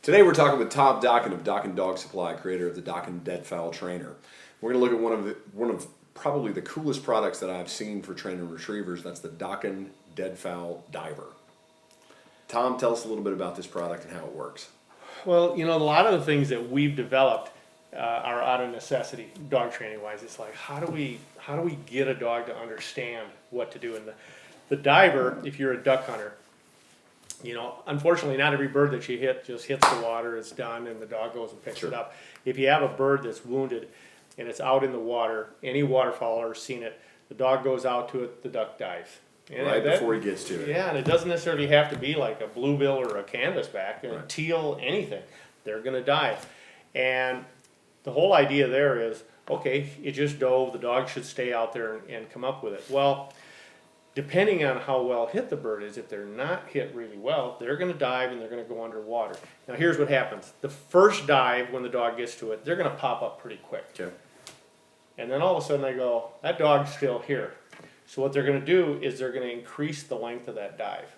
Today we're talking with Tom Dokken of Dokken Dog Supply, creator of the Dokken DeadFowl Trainer. We're going to look at one of probably the coolest products that I've seen for training retrievers. That's the Dokken DeadFowl Diver. Tom, tell us a little bit about this product and how it works. Well, you know, a lot of the things that we've developed are out of necessity, dog training wise. It's like, how do we get a dog to understand what to do? And the diver, if you're a duck hunter, you know, unfortunately not every bird that you hit just hits the water, it's done, and the dog goes and picks it up. If you have a bird that's wounded and it's out in the water, any waterfowler has seen it, the dog goes out to it, the duck dives. And Right before he gets to it. Yeah, and it doesn't necessarily have to be like a bluebill or a canvasback, a teal, anything. They're going to dive. And the whole idea there is, okay, it just dove, the dog should stay out there and come up with it. Well, depending on how well hit the bird is, if they're not hit really well, they're going to dive and they're going to go underwater. Now here's what happens. The first dive, when the dog gets to it, they're going to pop up pretty quick. Okay. And then all of a sudden they go, that dog's still here. So what they're going to do is they're going to increase the length of that dive.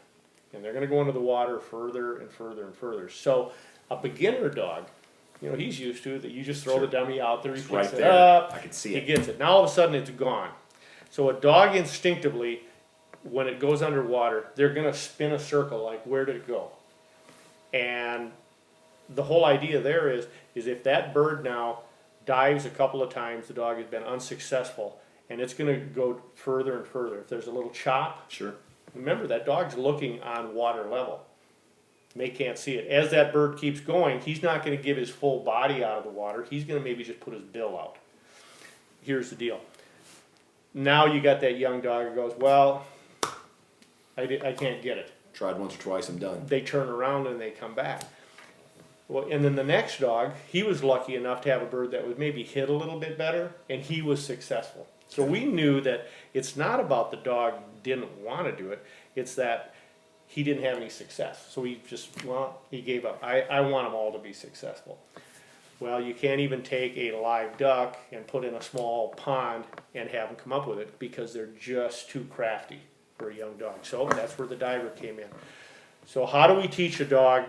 And they're going to go into the water further and further and further. So a beginner dog, you know, he's used to that you just throw the dummy out there, he picks it up, I can see he gets it. Now all of a sudden it's gone. So a dog instinctively, when it goes underwater, they're going to spin a circle like, where did it go? And the whole idea there is if that bird now dives a couple of times, the dog has been unsuccessful, and it's going to go further and further. If there's a little chop, remember that dog's looking on water level. They can't see it. As that bird keeps going, he's not going to give his full body out of the water. He's going to maybe just put his bill out. Here's the deal. Now you got that young dog who goes, well, I can't get it. Tried once or twice, I'm done. They turn around and they come back. Well, and then the next dog, he was lucky enough to have a bird that was maybe hit a little bit better, and he was successful. So we knew that it's not about the dog didn't want to do it, it's that he didn't have any success. So he just, well, he gave up. I want them all to be successful. Well, you can't even take a live duck and put in a small pond and have them come up with it because they're just too crafty for a young dog. So that's where the diver came in. So how do we teach a dog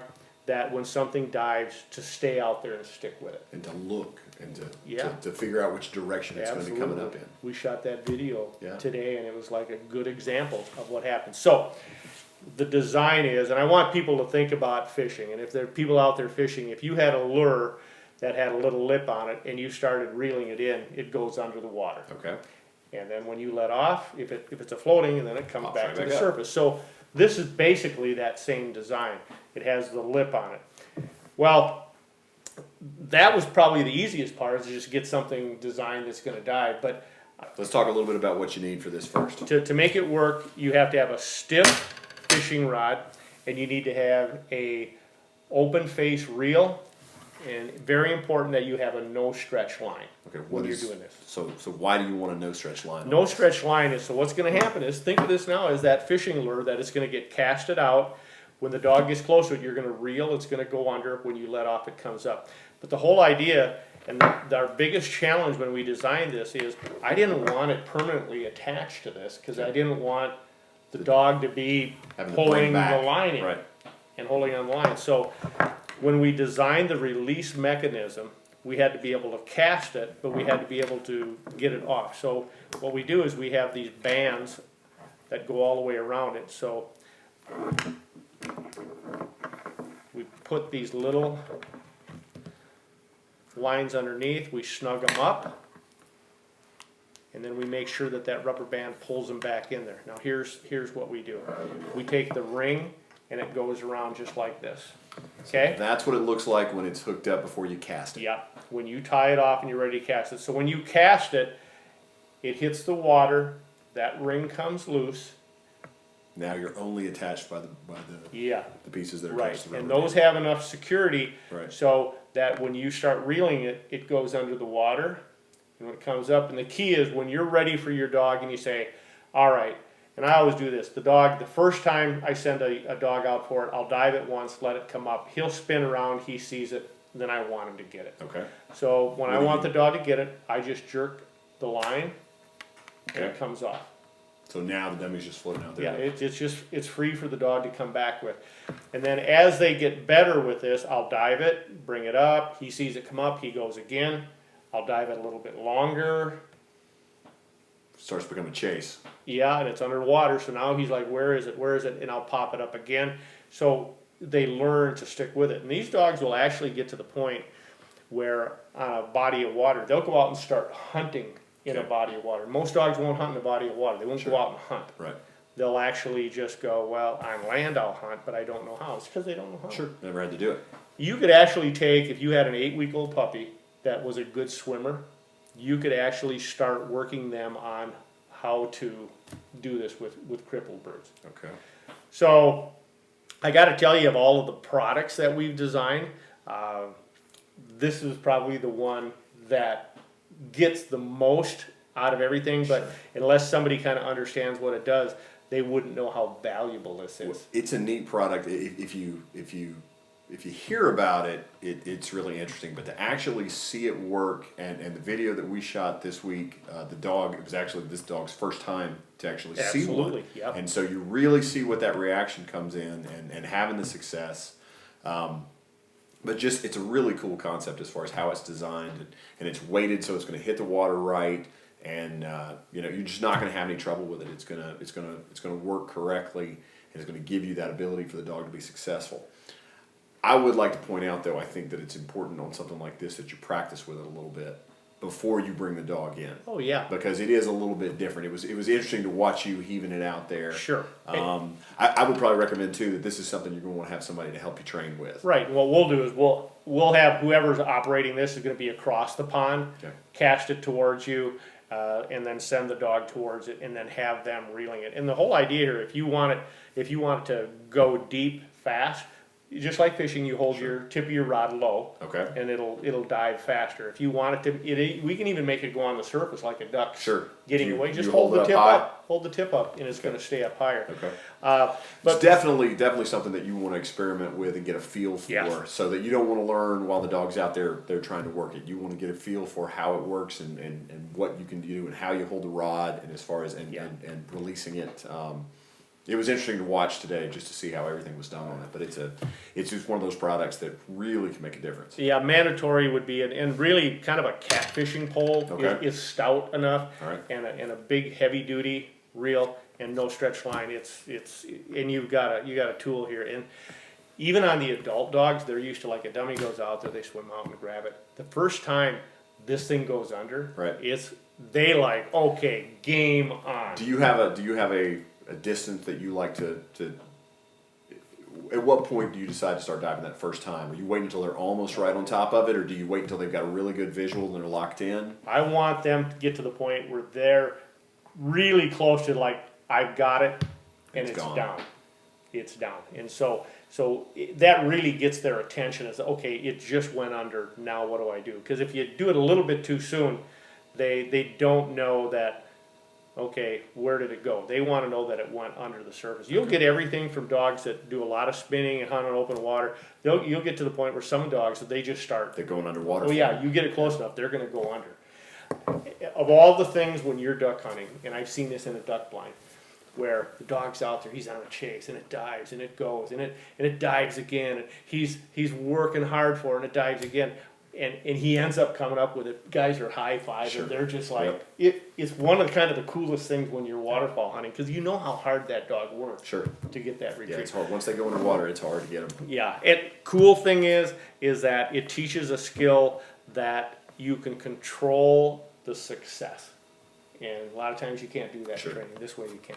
that when something dives to stay out there and stick with it? And to look and to figure out which direction it's going to be coming up in. We shot that video today, and it was like a good example of what happens. So the design is, and I want people to think about fishing, and if there are people out there fishing, if you had a lure that had a little lip on it and you started reeling it in, it goes under the water. Okay. And then when you let off, if it's a floating, and then it comes back to the surface. So this is basically that same design. It has the lip on it. Well, that was probably the easiest part, is to just get something designed that's going to dive. But let's talk a little bit about what you need for this first. To make it work, you have to have a stiff fishing rod, and you need to have a open face reel, and very important that you have a no stretch line. Okay, when you're doing this. So why do you want a no stretch line? No stretch line is, so what's going to happen is, think of this now as that fishing lure that is going to get casted out. When the dog gets close to it, you're going to reel, it's going to go under. When you let off, it comes up. But the whole idea, and our biggest challenge when we designed this is, I didn't want it permanently attached to this, because I didn't want the dog to be pulling the line in and holding on the line. So when we designed the release mechanism, we had to be able to cast it, but we had to be able to get it off. So what we do is we have these bands that go all the way around it. So we put these little lines underneath, we snug them up, and then we make sure that that rubber band pulls them back in there. Now here's what we do. We take the ring, and it goes around just like this. Okay? So that's what it looks like when it's hooked up before you cast it. Yeah, when you tie it off and you're ready to cast it. So when you cast it, it hits the water, that ring comes loose. Now you're only attached by the pieces that are attached to the rubber and those have enough security so that when you start reeling it, it goes under the water, and when it comes up, and the key is when you're ready for your dog and you say, all right, and I always do this, the dog, the first time I send a dog out for it, I'll dive it once, let it come up, he'll spin around, he sees it, then I want him to get it. Okay. So when I want the dog to get it, I just jerk the line, and it comes off. So now the dummy's just floating out there. Yeah, it's free for the dog to come back with. And then as they get better with this, I'll dive it, bring it up. He sees it come up, he goes again. I'll dive it a little bit longer. Starts to become a chase. Yeah, and it's underwater, so now he's like, where is it, where is it? And I'll pop it up again. So they learn to stick with it. And these dogs will actually get to the point where on a body of water, they'll go out and start hunting in a body of water. Most dogs won't hunt in a body of water. They won't go out and hunt. Right. They'll actually just go, well, on land I'll hunt, but I don't know how. It's because they don't know how. Sure. Never had to do it. You could actually take, if you had an 8-week-old puppy that was a good swimmer, you could actually start working them on how to do this with crippled birds. Okay. So I got to tell you, of all of the products that we've designed, this is probably the one that gets the most out of everything, but unless somebody kind of understands what it does, they wouldn't know how valuable this is. Well, it's a neat product. If you hear about it, it's really interesting. But to actually see it work, and the video that we shot this week, the dog, it was actually this dog's first time to actually see one. Yep. And so you really see what that reaction comes in, and having the success. But just, it's a really cool concept as far as how it's designed, and it's weighted so it's going to hit the water right, and you know, you're just not going to have any trouble with it. It's going to work correctly, and it's going to give you that ability for the dog to be successful. I would like to point out, though, I think that it's important on something like this that you practice with it a little bit before you bring the dog in. Oh yeah. Because it is a little bit different. It was interesting to watch you heaving it out there. Sure. I would probably recommend too that this is something you're going to want to have somebody to help you train with. Right. And what we'll do is we'll have whoever's operating this is going to be across the pond, cast it towards you, and then send the dog towards it, and then have them reeling it. And the whole idea here, if you want it to go deep fast, just like fishing, you hold your tip of your rod low, and it'll dive faster. If you want it to, we can even make it go on the surface like a duck. Sure. Getting away, just hold the tip up. Hold the tip up, and it's going to stay up higher. Okay. But it's definitely something that you want to experiment with and get a feel for, so that you don't want to learn while the dog's out there. They're trying to work it. You want to get a feel for how it works and what you can do and how you hold the rod, and as far as and releasing it. It was interesting to watch today just to see how everything was done on it, but it's just one of those products that really can make a difference. Yeah, mandatory would be, and really kind of a catfishing pole is stout enough, and a big heavy duty reel and no stretch line. And you've got a tool here, and even on the adult dogs, they're used to, like, a dummy goes out there, they swim out and grab it. The first time this thing goes under, they like, okay, game on. Do you have a distance that you like to at what point do you decide to start diving that first time? Are you waiting until they're almost right on top of it, or do you wait until they've got a really good visual and they're locked in? I want them to get to the point where they're really close to, like, I've got it, and it's down. It's down. And so that really gets their attention. Is, okay, it just went under, now what do I do? Because if you do it a little bit too soon, they don't know that, okay, where did it go? They want to know that it went under the surface. You'll get everything from dogs that do a lot of spinning and hunt on open water. You'll get to the point where some dogs, they just start. They're going underwater. Oh yeah, you get it close enough, they're going to go under. Of all the things when you're duck hunting, and I've seen this in a duck blind, where the dog's out there, he's on a chase, and it dives, and it goes, and it dives again, and he's working hard for it, and it dives again. And he ends up coming up with it. Guys are high-fiving. They're just like, it's one of the coolest things when you're waterfowl hunting, because you know how hard that dog works to get that retrieve. Yeah, it's hard. Once they go underwater, it's hard to get them. Yeah, and cool thing is that it teaches a skill that you can control the success. And a lot of times you can't do that in training. This way you can.